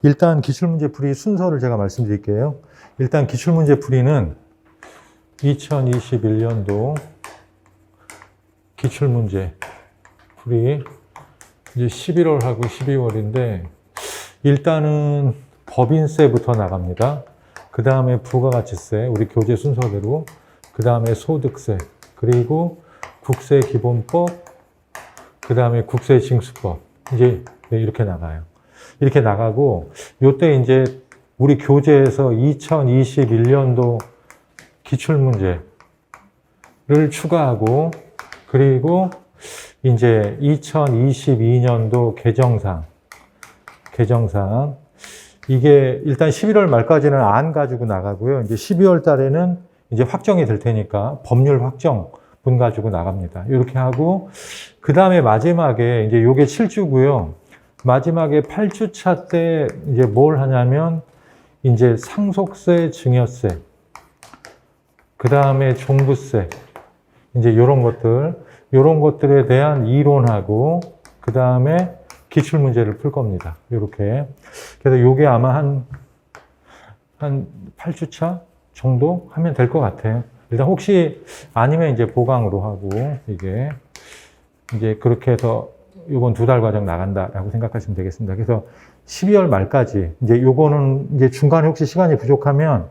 일단 기출문제 풀이 순서를 제가 말씀드릴게요. 일단 기출문제 풀이는 2021년도 기출문제 풀이 이제 11월하고 12월인데 일단은 법인세부터 나갑니다. 그 다음에 부가가치세, 우리 교재 순서대로, 그 다음에 소득세, 그리고 국세기본법, 그 다음에 국세징수법, 이제 이렇게 나가요. 이렇게 나가고, 요때 이제 우리 교재에서 2021년도 기출문제를 추가하고, 그리고 이제 2022년도 개정상, 이게 일단 11월 말까지는 안 가지고 나가고요. 이제 12월 달에는 이제 확정이 될 테니까 법률 확정분 가지고 나갑니다. 이렇게 하고, 그 다음에 마지막에 이제 요게 7주고요. 마지막에 8주차 때 이제 뭘 하냐면, 이제 상속세, 증여세, 그 다음에 종부세, 이제 요런 것들에 대한 이론하고, 그 다음에 기출문제를 풀 겁니다. 요렇게. 그래서 요게 아마 한 8주차 정도 하면 될 것 같아요. 일단 혹시 아니면 이제 보강으로 하고, 이게 이제 그렇게 해서 요건 2달 과정 나간다라고 생각하시면 되겠습니다. 그래서 12월 말까지, 이제 요거는 이제 중간에 혹시 시간이 부족하면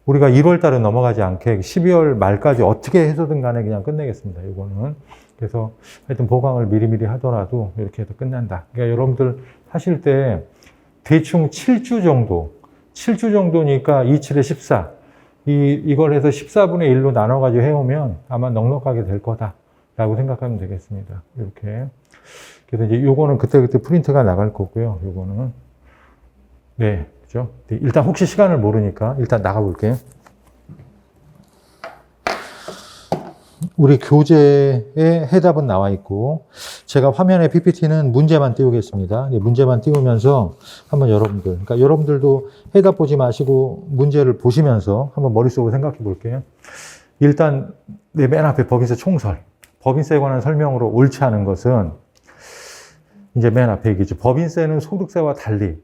우리가 1월 달은 넘어가지 않게 12월 말까지 어떻게 해서든 간에 그냥 끝내겠습니다. 요거는. 그래서 하여튼 보강을 미리미리 하더라도 이렇게 해서 끝난다. 그러니까 여러분들 하실 때 대충 7주 정도니까 2, 7에 14. 이걸 해서 14분의 1로 나눠가지고 해오면 아마 넉넉하게 될 거다라고 생각하면 되겠습니다. 이렇게. 그래서 이제 요거는 그때그때 프린트가 나갈 거고요. 요거는. 네. 그죠? 일단 혹시 시간을 모르니까 일단 나가볼게요. 우리 교재에 해답은 나와 있고, 제가 화면에 PPT는 문제만 띄우겠습니다. 문제만 띄우면서 한번 그러니까 여러분들도 해답 보지 마시고 문제를 보시면서 한번 머릿속으로 생각해 볼게요. 일단, 맨 앞에 법인세 총설. 법인세에 관한 설명으로 옳지 않은 것은, 이제 맨 앞에 얘기죠. 법인세는 소득세와 달리,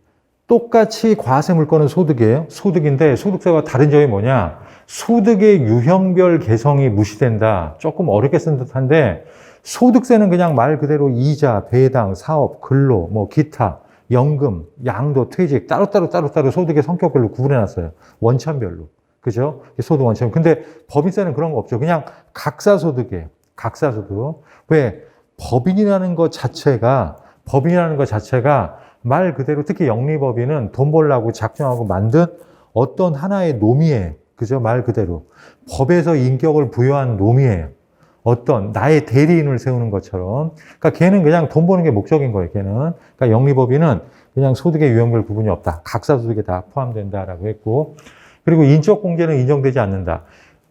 똑같이 과세 물건은 소득이에요. 소득인데, 소득세와 다른 점이 뭐냐? 소득의 유형별 개성이 무시된다. 조금 어렵게 쓴 듯한데, 소득세는 그냥 말 그대로 이자, 배당, 사업, 근로, 뭐 기타, 연금, 양도, 퇴직 따로따로 소득의 성격별로 구분해놨어요. 원천별로. 그죠? 소득 원천. 근데 법인세는 그런 거 없죠. 그냥 각사소득이에요. 각사소득. 왜? 법인이라는 것 자체가 말 그대로 특히 영리법인은 돈 벌라고 작정하고 만든 어떤 하나의 놈이에요. 그죠? 말 그대로. 법에서 인격을 부여한 놈이에요. 어떤 나의 대리인을 세우는 것처럼. 그러니까 걔는 그냥 돈 버는 게 목적인 거예요. 걔는. 그러니까 영리법인은 그냥 소득의 유형별 구분이 없다. 각사소득에 다 포함된다라고 했고. 그리고 인적공제는 인정되지 않는다.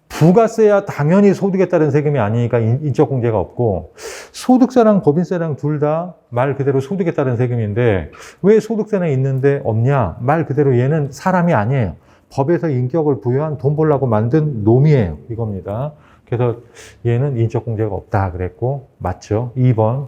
부가세야 당연히 소득에 따른 세금이 아니니까 인적공제가 없고, 소득세랑 법인세랑 둘 다 말 그대로 소득에 따른 세금인데 왜 소득세는 있는데 없냐? 말 그대로 얘는 사람이 아니에요. 법에서 인격을 부여한 돈 벌라고 만든 놈이에요. 이겁니다. 그래서 얘는 인적공제가 없다 그랬고, 맞죠? 2번.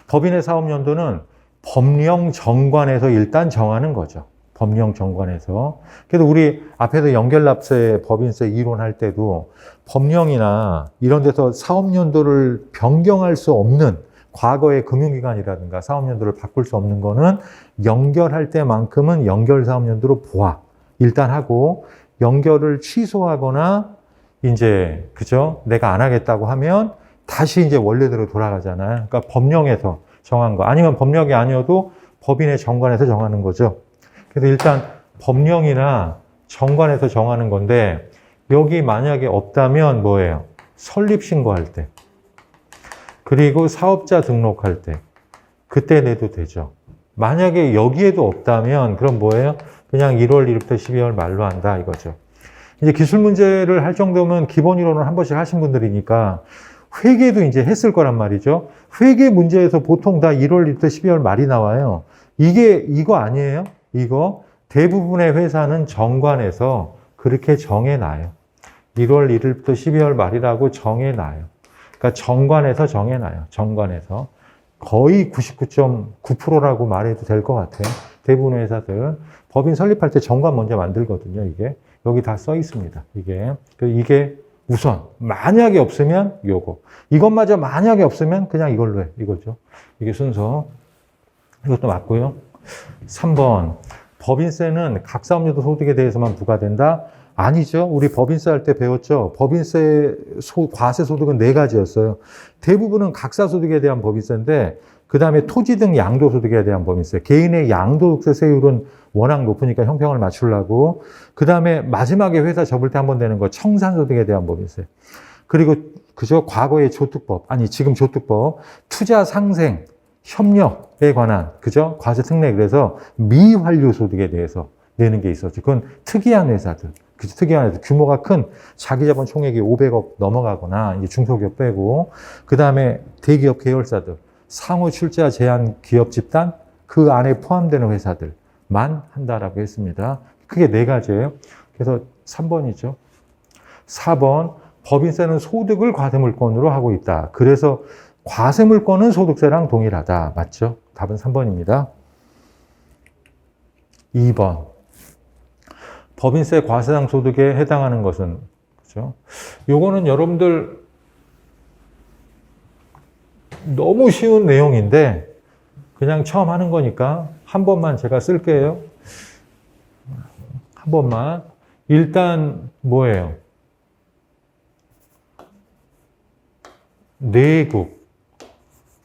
법인의 사업연도는 법령정관에서 일단 정하는 거죠. 법령정관에서. 그래도 우리 앞에서 연결납세, 법인세 이론할 때도 법령이나 이런 데서 사업연도를 변경할 수 없는, 과거의 금융기관이라든가 사업연도를 바꿀 수 없는 거는 연결할 때만큼은 연결사업연도로 보아. 일단 하고, 연결을 취소하거나 이제, 그죠? 내가 안 하겠다고 하면 다시 이제 원래대로 돌아가잖아요. 그러니까 법령에서 정한 거. 아니면 법령이 아니어도 법인의 정관에서 정하는 거죠. 그래서 일단 법령이나 정관에서 정하는 건데, 여기 만약에 없다면 뭐예요? 설립신고할 때. 그리고 사업자 등록할 때. 그때 내도 되죠. 만약에 여기에도 없다면 그럼 뭐예요? 그냥 1월 1일부터 12월 말로 한다 이거죠. 이제 기술문제를 할 정도면 기본 이론을 한 번씩 하신 분들이니까 회계도 이제 했을 거란 말이죠. 회계 문제에서 보통 다 1월 1일부터 12월 말이 나와요. 이거 아니에요? 이거 대부분의 회사는 정관에서 그렇게 정해놔요. 1월 1일부터 12월 말이라고 정해놔요. 그러니까 정관에서 정해놔요. 정관에서. 거의 99.9%라고 말해도 될 것 같아요. 대부분의 회사들. 법인 설립할 때 정관 먼저 만들거든요, 이게. 여기 다 써 있습니다, 이게. 이게 우선. 만약에 없으면 요거. 이것마저 만약에 없으면 그냥 이걸로 해. 이거죠. 이게 순서. 이것도 맞고요. 3번. 법인세는 각 사업료도 소득에 대해서만 부과된다? 아니죠. 우리 법인세 할 때 배웠죠. 법인세 과세 소득은 4가지였어요. 대부분은 각사소득에 대한 법인세인데 그 다음에 토지 등 양도소득에 대한 법인세. 개인의 양도소득세 세율은 워낙 높으니까 형평을 맞추려고. 그 다음에 마지막에 회사 접을 때 한 번 되는 거 청산소득에 대한 법인세. 그리고 그죠? 과거의 조특법, 아니 지금 조특법, 투자 상생, 협력에 관한 그죠? 과세 특례. 그래서 미환류 소득에 대해서 내는 게 있었죠. 그건 특이한 회사들. 그죠? 특이한 회사들. 규모가 큰 자기자본 총액이 500억 넘어가거나 이제 중소기업 빼고, 그 다음에 대기업 계열사들, 상호 출자 제한 기업 집단 그 안에 포함되는 회사들만 한다라고 했습니다. 크게 4가지예요. 그래서 3번이죠. 4번 법인세는 소득을 과세물건으로 하고 있다. 그래서 과세물건은 소득세랑 동일하다. 맞죠? 답은 3번입니다. 2번. 법인세 과세상 소득에 해당하는 것은, 그죠? 요거는 여러분들 너무 쉬운 내용인데, 그냥 처음 하는 거니까 한 번만 제가 쓸게요. 한 번만. 일단, 뭐예요? 내국,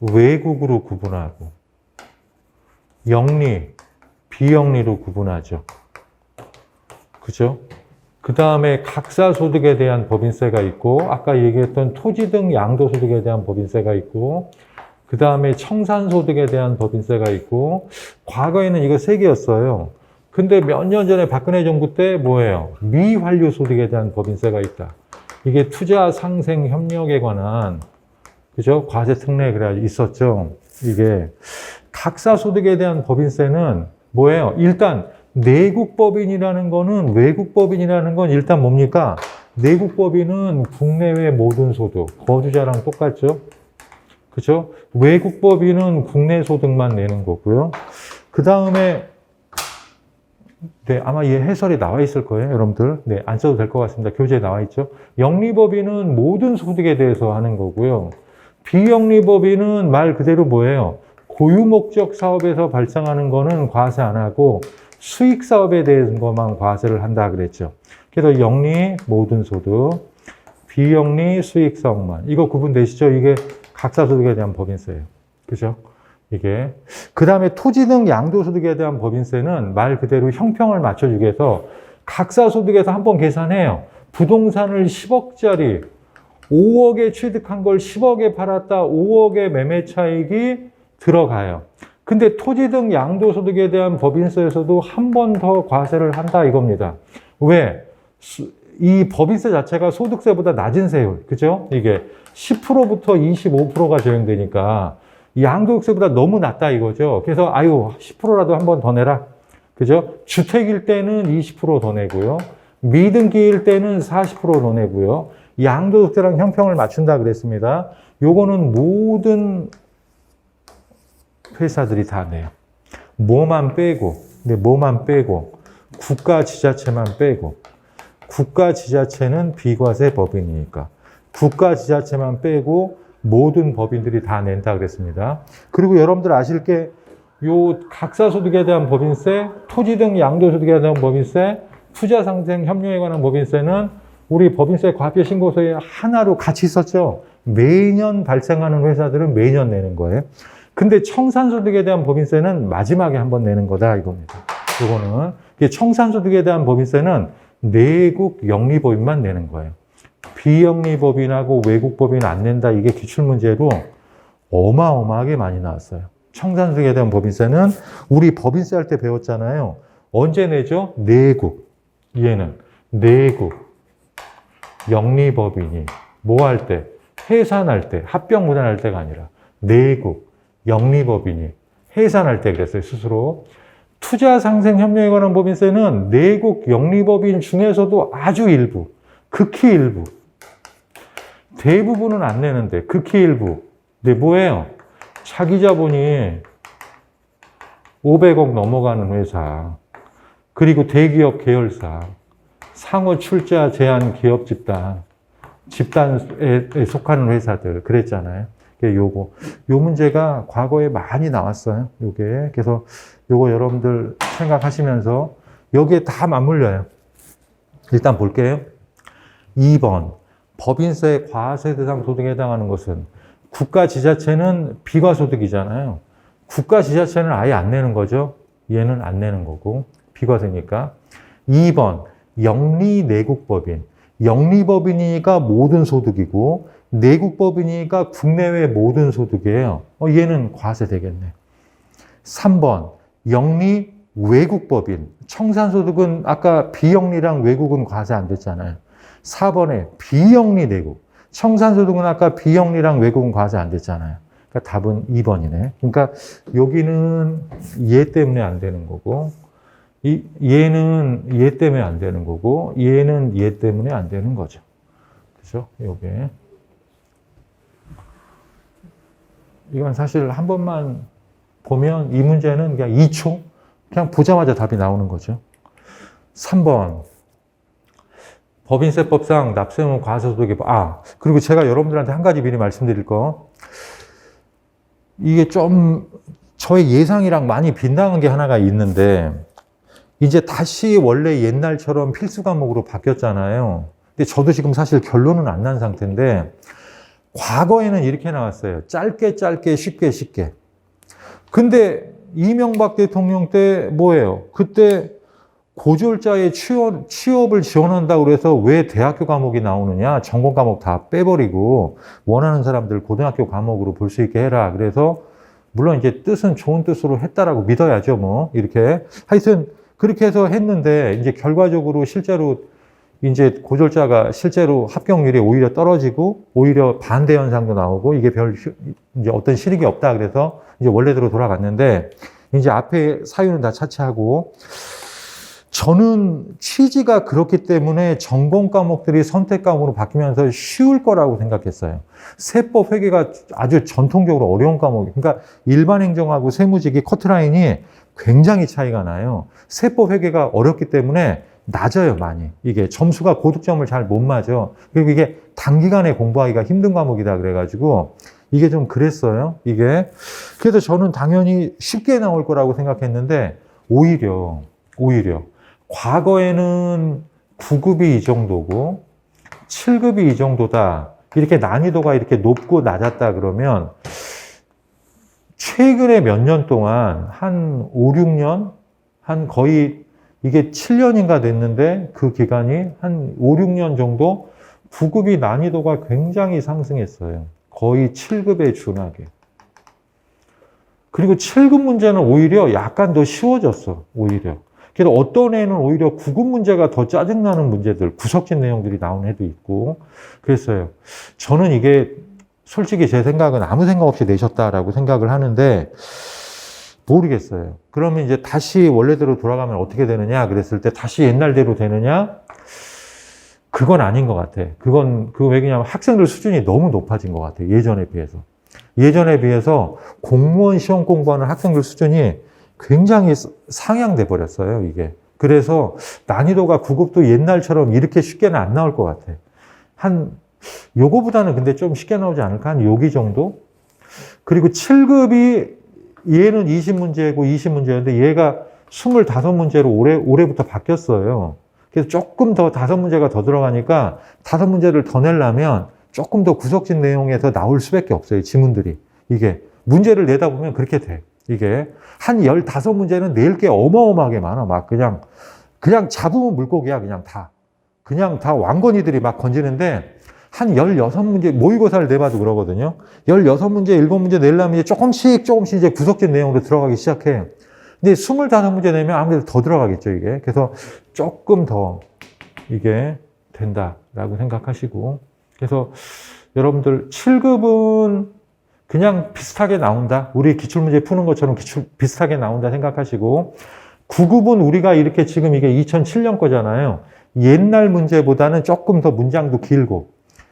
외국으로 구분하고, 영리, 비영리로 구분하죠. 그죠? 그 다음에 각사소득에 대한 법인세가 있고, 아까 얘기했던 토지 등 양도소득에 대한 법인세가 있고, 그 다음에 청산소득에 대한 법인세가 있고, 과거에는 이거 3개였어요. 근데 몇 년 전에 박근혜 정부 때 뭐예요? 미환류소득에 대한 법인세가 있다. 이게 투자 상생 협력에 관한, 그죠? 과세 특례 그래 있었죠. 이게 각사소득에 대한 법인세는 뭐예요? 일단 내국법인이라는 거는, 외국법인이라는 건 일단 뭡니까? 내국법인은 국내외 모든 소득, 거주자랑 똑같죠? 그죠? 외국법인은 국내 소득만 내는 거고요. 그 다음에, 네, 아마 이 해설이 나와 있을 거예요, 여러분들. 네, 안 써도 될 것 같습니다. 교재에 나와 있죠? 영리법인은 모든 소득에 대해서 하는 거고요. 비영리법인은 말 그대로 뭐예요? 고유목적 사업에서 발생하는 거는 과세 안 하고, 수익 사업에 대한 것만 과세를 한다 그랬죠. 그래서 영리 모든 소득, 비영리 수익 사업만. 이거 구분되시죠? 이게 각사소득에 대한 법인세예요. 그죠? 이게. 그 다음에 토지 등 양도소득에 대한 법인세는 말 그대로 형평을 맞춰주기 위해서 각사소득에서 한번 계산해요. 부동산을 10억짜리 5억에 취득한 걸 10억에 팔았다. 5억의 매매 차익이 들어가요. 근데 토지 등 양도소득에 대한 법인세에서도 한 번 더 과세를 한다 이겁니다. 왜? 이 법인세 자체가 소득세보다 낮은 세율, 그죠? 이게 10%부터 25%가 적용되니까 양도세보다 너무 낮다 이거죠. 그래서 아유 10%라도 한 번 더 내라, 그죠? 주택일 때는 20% 더 내고요. 미등기일 때는 40% 더 내고요. 양도세랑 형평을 맞춘다 그랬습니다. 요거는 모든 회사들이 다 내요. 뭐만 빼고, 네, 뭐만 빼고, 국가 지자체만 빼고, 국가 지자체는 비과세 법인이니까, 국가 지자체만 빼고 모든 법인들이 다 낸다 그랬습니다. 그리고 여러분들 아실 게, 요 각사소득에 대한 법인세, 토지 등 양도소득에 대한 법인세, 투자상생 협력에 관한 법인세는 우리 법인세 과표 신고서에 하나로 같이 있었죠. 매년 발생하는 회사들은 매년 내는 거예요. 근데 청산소득에 대한 법인세는 마지막에 한번 내는 거다 이겁니다. 이거는 청산소득에 대한 법인세는 내국 영리법인만 내는 거예요. 비영리법인하고 외국법인 안 낸다. 이게 기출문제로 어마어마하게 많이 나왔어요. 청산소득에 대한 법인세는 우리 법인세 할 때 배웠잖아요. 언제 내죠? 내국. 얘는 내국 영리법인이 뭐 할 때? 해산할 때, 합병분할할 때가 아니라 내국 영리법인이 해산할 때 그랬어요, 스스로. 투자상생협력에 관한 법인세는 내국 영리법인 중에서도 아주 일부, 극히 일부, 대부분은 안 내는데 극히 일부. 네, 뭐예요? 차기 자본이 500억 넘어가는 회사, 그리고 대기업 계열사, 상호 출자 제한 기업 집단에 속하는 회사들, 그랬잖아요. 요 문제가 과거에 많이 나왔어요. 요게. 그래서 요거 여러분들 생각하시면서 여기에 다 맞물려요. 일단 볼게요. 2번. 법인세 과세 대상 소득에 해당하는 것은 국가 지자체는 비과소득이잖아요. 국가 지자체는 아예 안 내는 거죠. 얘는 안 내는 거고. 비과세니까. 2번. 영리내국법인. 영리법인이니까 모든 소득이고, 내국법인이니까 국내외 모든 소득이에요. 얘는 과세 되겠네. 3번. 영리외국법인. 청산소득은 아까 비영리랑 외국은 과세 안 됐잖아요. 4번에 비영리내국. 청산소득은 아까 비영리랑 외국은 과세 안 됐잖아요. 그러니까 답은 2번이네. 그러니까 여기는 얘 때문에 안 되는 거고, 얘는 얘 때문에 안 되는 거고, 얘는 얘 때문에 안 되는 거죠. 그죠? 요게. 이건 사실 한 번만 보면 이 문제는 그냥 2초? 그냥 보자마자 답이 나오는 거죠. 3번. 법인세법상 납세의무 과세소득이, 그리고 제가 여러분들한테 한 가지 미리 말씀드릴 거. 이게 좀 저의 예상이랑 많이 빗나간 게 하나가 있는데, 이제 다시 원래 옛날처럼 필수 과목으로 바뀌었잖아요. 근데 저도 지금 사실 결론은 안 난 상태인데, 과거에는 이렇게 나왔어요. 짧게 쉽게. 근데 이명박 대통령 때 뭐예요? 그때 고졸자의 취업을 지원한다고 그래서 왜 대학교 과목이 나오느냐? 전공 과목 다 빼버리고 원하는 사람들 고등학교 과목으로 볼 수 있게 해라. 그래서 물론 이제 뜻은 좋은 뜻으로 했다라고 믿어야죠, 뭐. 이렇게. 하여튼 그렇게 해서 했는데 이제 결과적으로 실제로 이제 고졸자가 실제로 합격률이 오히려 떨어지고 오히려 반대 현상도 나오고 이게 이제 어떤 실익이 없다 그래서 이제 원래대로 돌아갔는데 이제 앞에 사유는 다 차치하고 저는 취지가 그렇기 때문에 전공 과목들이 선택 과목으로 바뀌면서 쉬울 거라고 생각했어요. 세법 회계가 아주 전통적으로 어려운 과목이, 그러니까 일반 행정하고 세무직이 커트라인이 굉장히 차이가 나요. 세법 회계가 어렵기 때문에 낮아요, 많이. 이게 점수가 고득점을 잘 못 맞아. 그리고 이게 단기간에 공부하기가 힘든 과목이다 그래가지고 이게 좀 그랬어요, 이게. 그래서 저는 당연히 쉽게 나올 거라고 생각했는데 오히려 과거에는 9급이 이 정도고 7급이 이 정도다. 이렇게 난이도가 이렇게 높고 낮았다 그러면 최근에 몇 년 동안 한 5, 6년? 한 거의 이게 7년인가 됐는데 그 기간이 한 5, 6년 정도 9급이 난이도가 굉장히 상승했어요. 거의 7급에 준하게. 그리고 7급 문제는 오히려 약간 더 쉬워졌어, 오히려. 그래서 어떤 애는 오히려 9급 문제가 더 짜증나는 문제들, 구석진 내용들이 나온 애도 있고 그랬어요. 저는 이게 솔직히 제 생각은 아무 생각 없이 내셨다라고 생각을 하는데 모르겠어요. 그러면 이제 다시 원래대로 돌아가면 어떻게 되느냐 그랬을 때 다시 옛날대로 되느냐? 그건 아닌 것 같아. 왜냐면 학생들 수준이 너무 높아진 것 같아. 예전에 비해서. 예전에 비해서 공무원 시험 공부하는 학생들 수준이 굉장히 상향돼 버렸어요, 이게. 그래서 난이도가 9급도 옛날처럼 이렇게 쉽게는 안 나올 것 같아. 요거보다는 근데 좀 쉽게 나오지 않을까? 한 여기 정도? 그리고 7급이 얘는 20문제고 20문제였는데 얘가 25문제로 올해부터 바뀌었어요. 그래서 조금 더 5문제가 더 들어가니까 5문제를 더 내려면 조금 더 구석진 내용에서 나올 수밖에 없어요, 지문들이. 이게 문제를 내다 보면 그렇게 돼. 이게 한 15문제는 낼 게 어마어마하게 많아. 막 그냥 잡으면 물고기야, 그냥 다 왕건이들이 막 건지는데 한 16문제, 모의고사를 내봐도 그러거든요. 16문제, 7문제 내려면 이제 조금씩 이제 구석진 내용으로 들어가기 시작해. 근데 25문제 내면 아무래도 더 들어가겠죠, 이게. 그래서 조금 더 이게 된다라고 생각하시고. 그래서 여러분들 7급은 그냥 비슷하게 나온다. 우리 기출문제 푸는 것처럼 비슷하게 나온다 생각하시고. 9급은 우리가 이렇게 지금 이게 2007년 거잖아요. 옛날 문제보다는 조금 더 문장도 길고.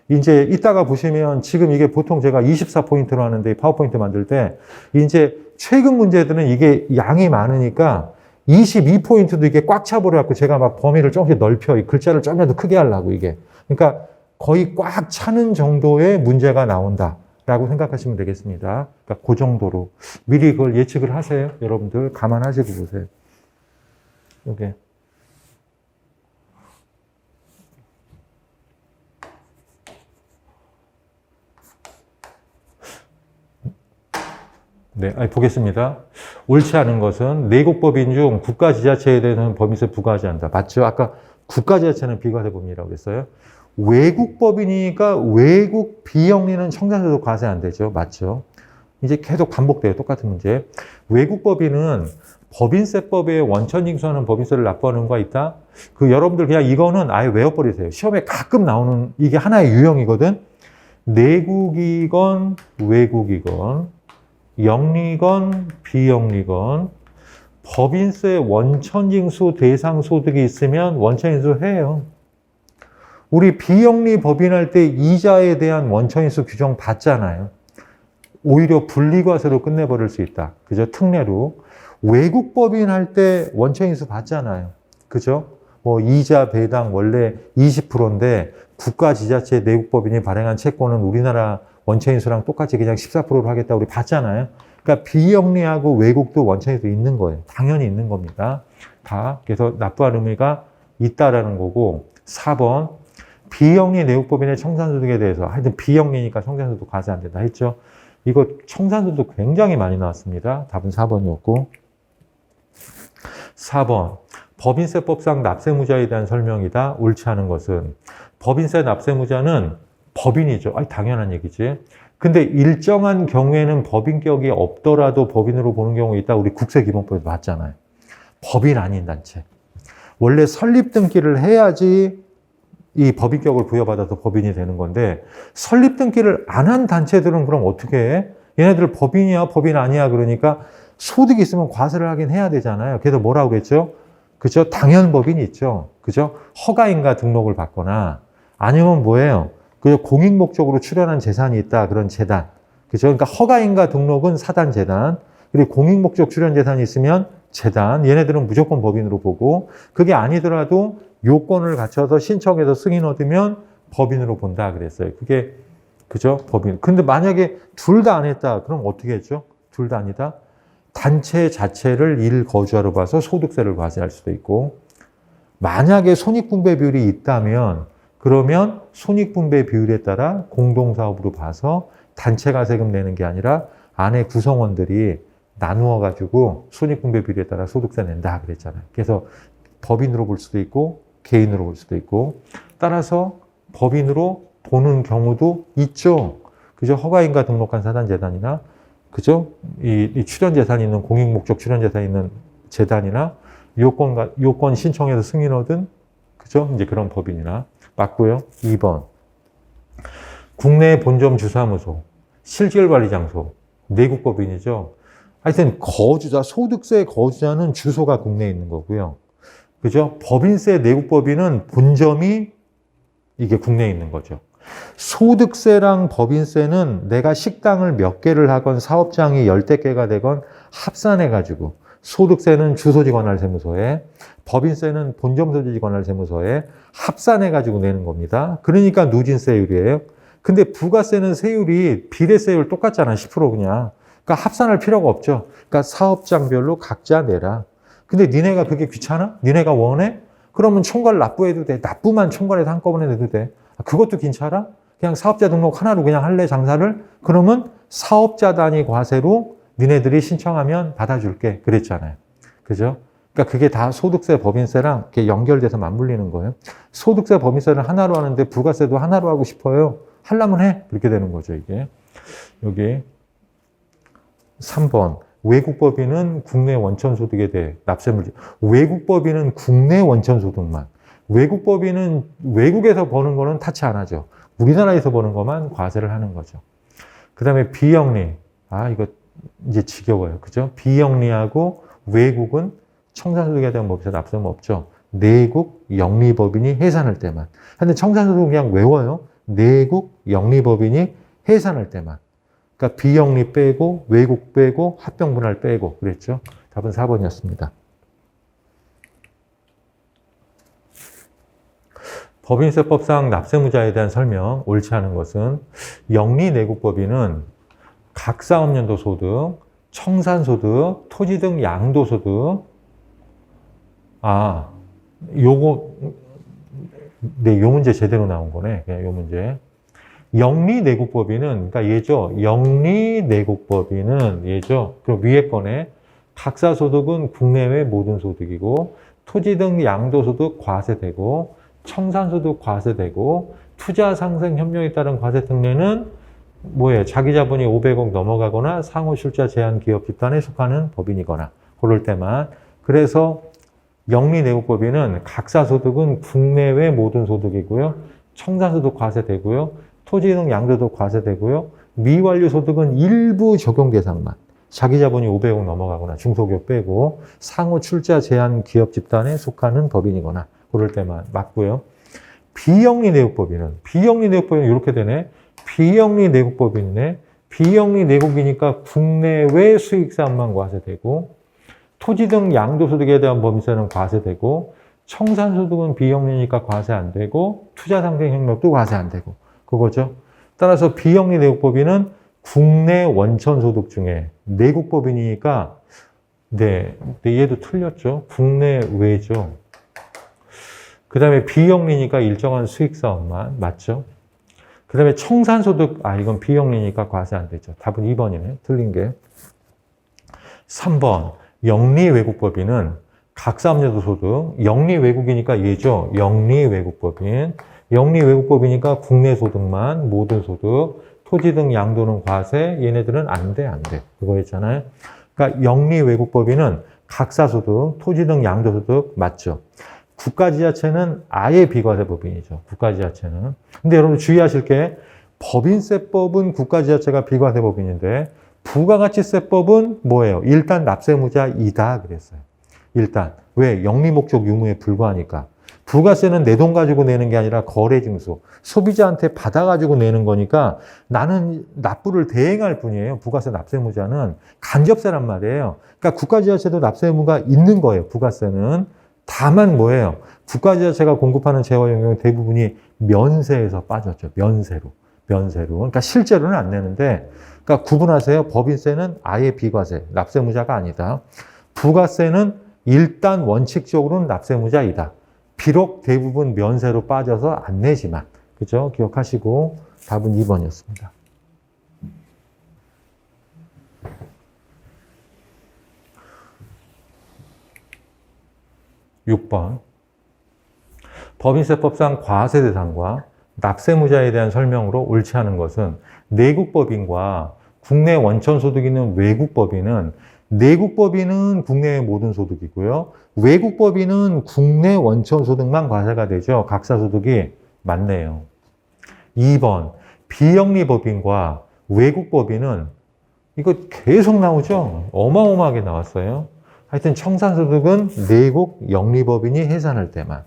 이제 이따가 보시면 지금 이게 보통 제가 24포인트로 하는데 파워포인트 만들 때 이제 최근 문제들은 이게 양이 많으니까 22포인트도 이게 꽉 차버려갖고 제가 막 범위를 조금씩 넓혀 이 글자를 좀이라도 크게 하려고 이게. 그러니까 거의 꽉 차는 정도의 문제가 나온다라고 생각하시면 되겠습니다. 그러니까 그 정도로 미리 그걸 예측을 하세요. 여러분들 감안하시고 보세요. 이게. 네, 보겠습니다. 옳지 않은 것은 내국법인 중 국가지자체에 대한 법인세 부과하지 않는다. 맞죠? 아까 국가지자체는 비과세법인이라고 그랬어요. 외국법인이니까 외국 비영리는 청산세도 과세 안 되죠. 맞죠? 이제 계속 반복돼요. 똑같은 문제. 외국법인은 법인세법에 원천 징수하는 법인세를 납부하는 거 있다? 그 여러분들 그냥 이거는 아예 외워버리세요. 시험에 가끔 나오는 이게 하나의 유형이거든. 내국이건 외국이건 영리건 비영리건 법인세 원천징수 대상 소득이 있으면 원천징수 해요. 우리 비영리 법인할 때 이자에 대한 원천징수 규정 받잖아요. 오히려 분리과세로 끝내버릴 수 있다. 그죠? 특례로. 외국 법인 할 때 원천징수 받잖아요. 그죠? 뭐 이자 배당 원래 20%인데 국가지자체 내국법인이 발행한 채권은 우리나라 원천징수랑 똑같이 그냥 14%로 하겠다 우리 봤잖아요. 그러니까 비영리하고 외국도 원천징수 있는 거예요. 당연히 있는 겁니다. 다. 그래서 납부할 의미가 있다라는 거고 4번 비영리 내국법인의 청산소득에 대해서 하여튼 비영리니까 청산소득 과세 안 된다 했죠. 이거 청산소득 굉장히 많이 나왔습니다. 답은 4번이었고 4번 법인세법상 납세무자에 대한 설명이다. 옳지 않은 것은 법인세 납세무자는 법인이죠. 당연한 얘기지. 근데 일정한 경우에는 법인격이 없더라도 법인으로 보는 경우가 있다. 우리 국세기본법에서 봤잖아요. 법인 아닌 단체. 원래 설립등기를 해야지 이 법인격을 부여받아서 법인이 되는 건데 설립등기를 안 한 단체들은 그럼 어떻게 해? 얘네들 법인이야 법인 아니야 그러니까 소득이 있으면 과세를 하긴 해야 되잖아요. 그래서 뭐라고 그랬죠? 그죠? 당연법인이 있죠. 그죠? 허가인가 등록을 받거나 아니면 뭐예요? 그 공익 목적으로 출연한 재산이 있다. 그런 재단. 그죠? 그러니까 허가인가 등록은 사단 재단. 그리고 공익 목적 출연 재산이 있으면 재단. 얘네들은 무조건 법인으로 보고 그게 아니더라도 요건을 갖춰서 신청해서 승인 얻으면 법인으로 본다 그랬어요. 그게 그죠? 법인. 근데 만약에 둘 다 안 했다. 그럼 어떻게 했죠? 둘 다 아니다. 단체 자체를 일거주하러 봐서 소득세를 과세할 수도 있고 만약에 손익분배 비율이 있다면 그러면 손익분배 비율에 따라 공동사업으로 봐서 단체가 세금 내는 게 아니라 안에 구성원들이 나누어 가지고 손익분배 비율에 따라 소득세 낸다 그랬잖아요. 그래서 법인으로 볼 수도 있고 개인으로 볼 수도 있고 따라서 법인으로 보는 경우도 있죠. 그죠? 허가인가 등록한 사단재단이나 그죠? 이 출연재산이 있는 공익목적 출연재산이 있는 재단이나 요건 신청해서 승인 얻은 그죠? 이제 그런 법인이나 맞고요. 2번. 국내 본점 주사무소, 실질관리장소, 내국법인이죠. 하여튼 거주자, 소득세 거주자는 주소가 국내에 있는 거고요. 그죠? 법인세 내국법인은 본점이 이게 국내에 있는 거죠. 소득세랑 법인세는 내가 식당을 몇 개를 하건 사업장이 열댓 개가 되건 합산해가지고 소득세는 주소지 관할 세무서에 법인세는 본점 소지 관할 세무서에 합산해가지고 내는 겁니다. 그러니까 누진세율이에요. 근데 부가세는 세율이 비례세율 똑같잖아. 10% 그냥. 그러니까 합산할 필요가 없죠. 그러니까 사업장별로 각자 내라. 근데 니네가 그게 귀찮아? 니네가 원해? 그러면 총괄 납부해도 돼. 납부만 총괄해서 한꺼번에 내도 돼. 그것도 괜찮아? 그냥 사업자 등록 하나로 그냥 할래 장사를? 그러면 사업자 단위 과세로 니네들이 신청하면 받아줄게. 그랬잖아요. 그죠? 그러니까 그게 다 소득세, 법인세랑 이렇게 연결돼서 맞물리는 거예요. 소득세, 법인세를 하나로 하는데 부가세도 하나로 하고 싶어요. 하려면 해. 그렇게 되는 거죠, 이게. 여기 3번. 외국법인은 국내 원천소득에 대해 납세물질. 외국법인은 국내 원천소득만. 외국법인은 외국에서 버는 거는 타치 안 하죠. 우리나라에서 버는 것만 과세를 하는 거죠. 그 다음에 비영리. 이거 이제 지겨워요. 그죠? 비영리하고 외국은 청산소득에 대한 법에서 납세는 없죠. 내국 영리법인이 해산할 때만. 근데 청산소득은 그냥 외워요. 내국 영리법인이 해산할 때만. 그러니까 비영리 빼고 외국 빼고 합병분할 빼고 그랬죠. 답은 4번이었습니다. 법인세법상 납세무자에 대한 설명, 옳지 않은 것은 영리내국법인은 각 사업연도 소득, 청산소득, 토지 등 양도소득, 요 문제 제대로 나온 거네. 그냥 요 문제. 영리내국법인은, 그러니까 얘죠. 영리내국법인은 얘죠. 그럼 위에 거네. 각사소득은 국내외 모든 소득이고, 토지 등 양도소득 과세되고, 청산소득 과세되고, 투자상생협력에 따른 과세 특례는 뭐예요? 자기자본이 500억 넘어가거나 상호출자 제한 기업 집단에 속하는 법인이거나 그럴 때만. 그래서 영리내국법인은 각사소득은 국내외 모든 소득이고요. 청산소득 과세되고요. 토지 등 양도소득 과세되고요. 미완료 소득은 일부 적용 대상만. 자기자본이 500억 넘어가거나 중소기업 빼고 상호출자 제한 기업 집단에 속하는 법인이거나 그럴 때만 맞고요. 비영리내국법인은 이렇게 되네. 비영리내국법인이네. 비영리내국이니까 국내외 수익사업만 과세되고 토지 등 양도소득에 대한 법인세는 과세되고 청산소득은 비영리니까 과세 안 되고 투자상생협력도 과세 안 되고 그거죠. 따라서 비영리내국법인은 국내 원천소득 중에 내국법인이니까 네, 얘도 틀렸죠. 국내외죠. 그 다음에 비영리니까 일정한 수익사업만 맞죠. 그 다음에 청산소득, 이건 비영리니까 과세 안 되죠. 답은 2번이네. 틀린 게. 3번, 영리외국법인은 각사업연도 소득, 영리외국이니까 얘죠. 영리외국법인. 영리외국법이니까 국내 소득만, 모든 소득, 토지 등 양도는 과세, 얘네들은 안 돼. 그거 있잖아요. 그러니까 영리외국법인은 각사소득, 토지 등 양도소득 맞죠. 국가지자체는 아예 비과세법인이죠. 국가지자체는. 근데 여러분 주의하실 게 법인세법은 국가지자체가 비과세법인인데 부가가치세법은 뭐예요? 일단 납세무자이다 그랬어요. 일단. 왜? 영리목적 유무에 불과하니까. 부가세는 내 돈 가지고 내는 게 아니라 거래징수. 소비자한테 받아가지고 내는 거니까 나는 납부를 대행할 뿐이에요. 부가세 납세무자는 간접세란 말이에요. 그러니까 국가지자체도 납세의무가 있는 거예요. 부가세는. 다만 뭐예요? 국가지자체가 공급하는 재화 영역은 대부분이 면세에서 빠졌죠. 면세로. 그러니까 실제로는 안 내는데, 그러니까 구분하세요. 법인세는 아예 비과세, 납세무자가 아니다. 부가세는 일단 원칙적으로는 납세무자이다. 비록 대부분 면세로 빠져서 안 내지만. 그죠? 기억하시고 답은 2번이었습니다. 6번. 법인세법상 과세 대상과 납세무자에 대한 설명으로 옳지 않은 것은 내국법인과 국내 원천소득 있는 외국법인은 내국법인은 국내의 모든 소득이고요. 외국법인은 국내 원천소득만 과세가 되죠. 각사소득이 맞네요. 2번. 비영리법인과 외국법인은 이거 계속 나오죠. 어마어마하게 나왔어요. 하여튼 청산소득은 내국 영리법인이 해산할 때만.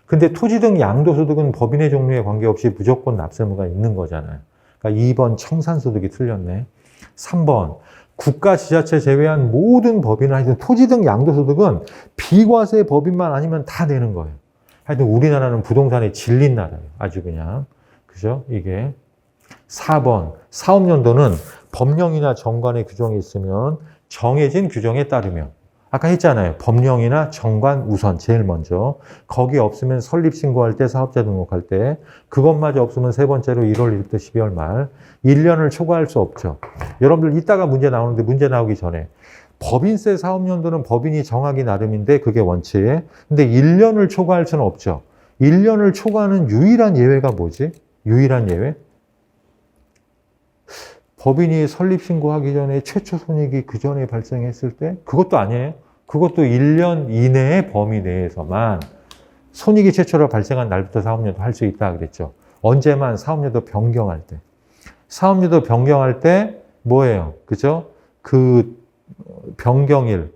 근데 토지 등 양도소득은 법인의 종류에 관계없이 무조건 납세의무가 있는 거잖아요. 그러니까 2번 청산소득이 틀렸네. 3번 국가 지자체 제외한 모든 법인은 하여튼 토지 등 양도소득은 비과세 법인만 아니면 다 내는 거예요. 하여튼 우리나라는 부동산에 질린 나라예요. 아주 그냥. 그죠? 이게. 4번 사업연도는 법령이나 정관의 규정이 있으면 정해진 규정에 따르면 아까 했잖아요. 법령이나 정관 우선 제일 먼저. 거기 없으면 설립신고할 때 사업자 등록할 때 그것마저 없으면 세 번째로 1월 1일부터 12월 말 1년을 초과할 수 없죠. 여러분들 이따가 문제 나오는데 문제 나오기 전에 법인세 사업연도는 법인이 정하기 나름인데 그게 원칙. 근데 1년을 초과할 수는 없죠. 1년을 초과하는 유일한 예외가 뭐지? 유일한 예외? 법인이 설립신고하기 전에 최초 손익이 그 전에 발생했을 때 그것도 아니에요. 그것도 1년 이내의 범위 내에서만 손익이 최초로 발생한 날부터 사업연도 할 수 있다 그랬죠. 언제만? 사업연도 변경할 때. 사업연도 변경할 때 뭐예요? 그죠? 그 변경일,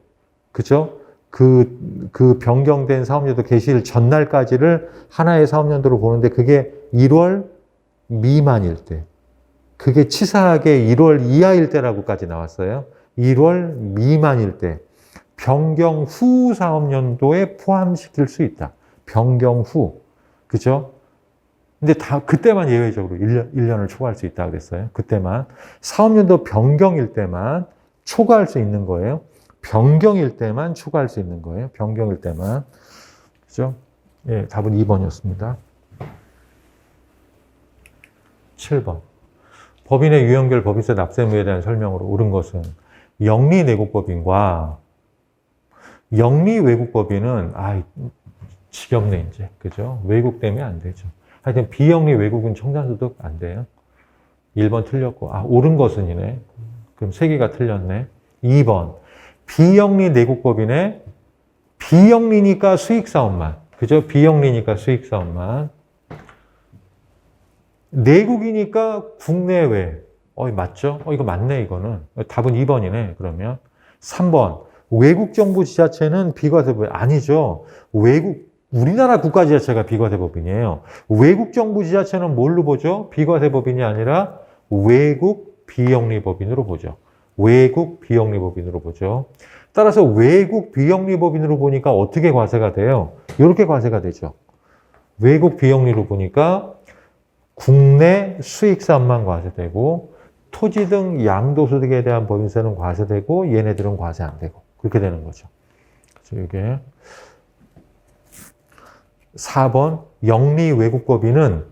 그죠? 그 변경된 사업연도 개시일 전날까지를 하나의 사업연도로 보는데 그게 1월 미만일 때. 그게 치사하게 1월 이하일 때라고까지 나왔어요. 1월 미만일 때. 변경 후 사업연도에 포함시킬 수 있다. 변경 후. 그죠? 근데 다 그때만 예외적으로 1년을 초과할 수 있다 그랬어요. 그때만. 사업연도 변경일 때만 초과할 수 있는 거예요. 변경일 때만 초과할 수 있는 거예요. 변경일 때만. 그죠? 예, 답은 2번이었습니다. 7번. 법인의 유형별 법인세 납세 의무에 대한 설명으로 옳은 것은 영리내국법인과 영리외국법인은 지겹네 이제. 그죠? 외국되면 안 되죠. 하여튼 비영리 외국은 청산소득 안 돼요. 1번 틀렸고 옳은 것은이네. 그럼 3개가 틀렸네. 2번. 비영리 내국법인의 비영리니까 수익사업만. 그죠? 비영리니까 수익사업만. 내국이니까 국내외. 맞죠? 이거 맞네, 이거는. 답은 2번이네, 그러면. 3번. 외국 정부 지자체는 비과세법인. 아니죠. 우리나라 국가지자체가 비과세법인이에요. 외국 정부 지자체는 뭘로 보죠? 비과세법인이 아니라 외국 비영리법인으로 보죠. 외국 비영리법인으로 보죠. 따라서 외국 비영리법인으로 보니까 어떻게 과세가 돼요? 이렇게 과세가 되죠. 외국 비영리로 보니까 국내 수익사업만 과세되고 토지 등 양도소득에 대한 법인세는 과세되고 얘네들은 과세 안 되고 그렇게 되는 거죠. 그래서 이게 4번 영리외국법인은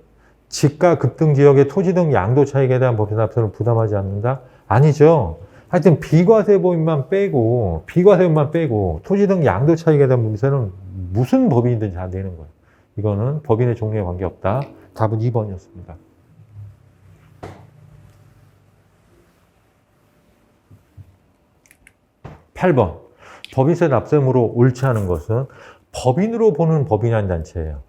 지가 급등 지역의 토지 등 양도 차익에 대한 법인 납세를 부담하지 않는다? 아니죠. 하여튼 비과세법인만 빼고 토지 등 양도 차익에 대한 법인세는 무슨 법인이든지 다 내는 거예요. 이거는 법인의 종류에 관계없다. 답은 2번이었습니다. 8번. 법인세 납세 의무로 옳지 않은 것은 법인으로 보는 법인이 아닌 단체예요.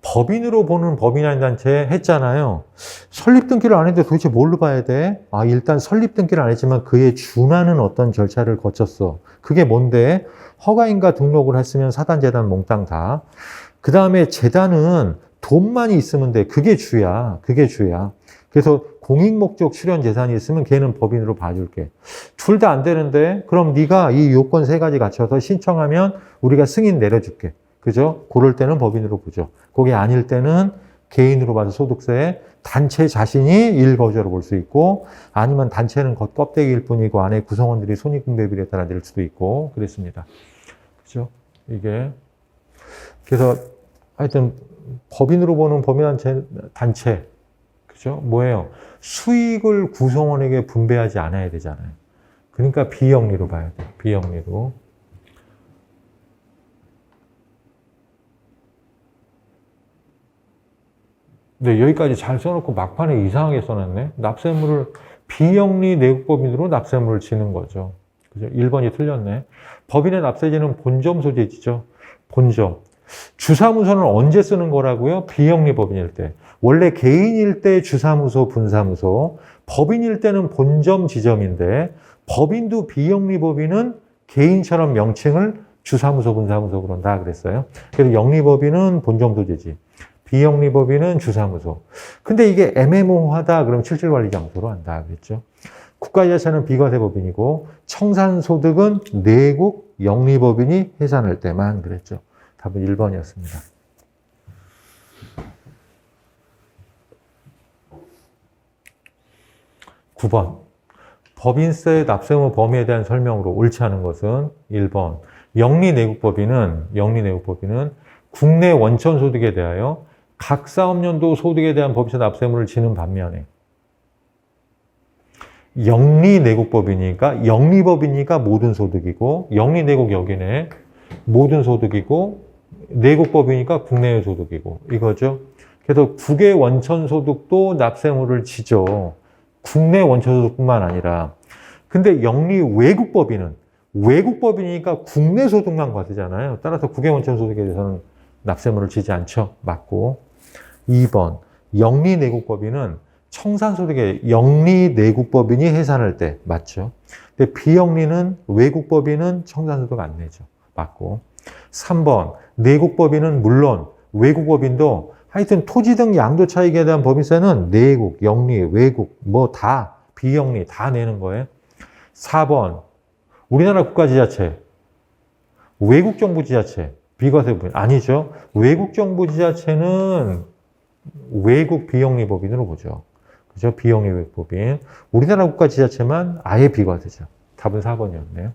법인으로 보는 법인이 아닌 단체 했잖아요. 설립 등기를 안 했는데 도대체 뭘로 봐야 돼? 일단 설립 등기를 안 했지만 그에 준하는 어떤 절차를 거쳤어. 그게 뭔데? 허가인가 등록을 했으면 사단, 재단, 몽땅 다. 그 다음에 재단은 돈만이 있으면 돼. 그게 주야. 그래서 공익목적 출연 재산이 있으면 걔는 법인으로 봐줄게. 둘 다 안 되는데 그럼 네가 이 요건 3가지 갖춰서 신청하면 우리가 승인 내려줄게. 그죠? 그럴 때는 법인으로 보죠. 그게 아닐 때는 개인으로 봐서 소득세, 단체 자신이 일거주로 볼 수 있고 아니면 단체는 겉껍데기일 뿐이고 안에 구성원들이 손익분배비례에 따라 낼 수도 있고 그랬습니다. 그죠? 이게 그래서 하여튼 법인으로 보는 단체 그죠? 뭐예요? 수익을 구성원에게 분배하지 않아야 되잖아요. 그러니까 비영리로 봐야 돼요. 비영리로. 네, 여기까지 잘 써놓고 막판에 이상하게 써놨네. 납세물을 비영리 내국법인으로 납세물을 지는 거죠. 그죠? 1번이 틀렸네. 법인의 납세지는 본점 소재지죠. 본점. 주사무소는 언제 쓰는 거라고요? 비영리 법인일 때. 원래 개인일 때 주사무소, 분사무소, 법인일 때는 본점, 지점인데 법인도 비영리 법인은 개인처럼 명칭을 주사무소, 분사무소 그런다 그랬어요. 그래서 영리법인은 본점 소재지. 비영리 법인은 주사무소. 근데 이게 애매모호하다 그러면 실질관리장소로 한다 그랬죠. 국가지자체는 비과세법인이고 청산소득은 내국 영리법인이 해산할 때만 그랬죠. 답은 1번이었습니다. 9번. 법인세 납세 의무 범위에 대한 설명으로 옳지 않은 것은 1번. 영리내국법인은 국내 원천 소득에 대하여 각 사업연도 소득에 대한 법인세 납세 의무를 지는 반면에 영리법이니까 모든 소득이고 영리내국 여기네 모든 소득이고 내국법이니까 국내외 소득이고 이거죠. 그래서 국외 원천 소득도 납세 의무를 지죠. 국내 원천 소득뿐만 아니라 근데 영리 외국법이니까 국내 소득만 과세잖아요. 따라서 국외 원천 소득에 대해서는 납세 의무를 지지 않죠. 맞고 2번 영리내국법인은 청산소득에 영리내국법인이 해산할 때 맞죠. 근데 비영리는 외국법인은 청산소득 안 내죠. 맞고 3번 내국법인은 물론 외국법인도 하여튼 토지 등 양도 차익에 대한 법인세는 내국, 영리, 외국 뭐 다 비영리 다 내는 거예요. 4번 우리나라 국가지자체, 외국 정부 지자체 비과세 법인 아니죠. 외국 정부 지자체는 외국 비영리 법인으로 보죠. 그죠? 비영리 법인. 우리나라 국가지자체만 아예 비과세죠. 답은 4번이었네요.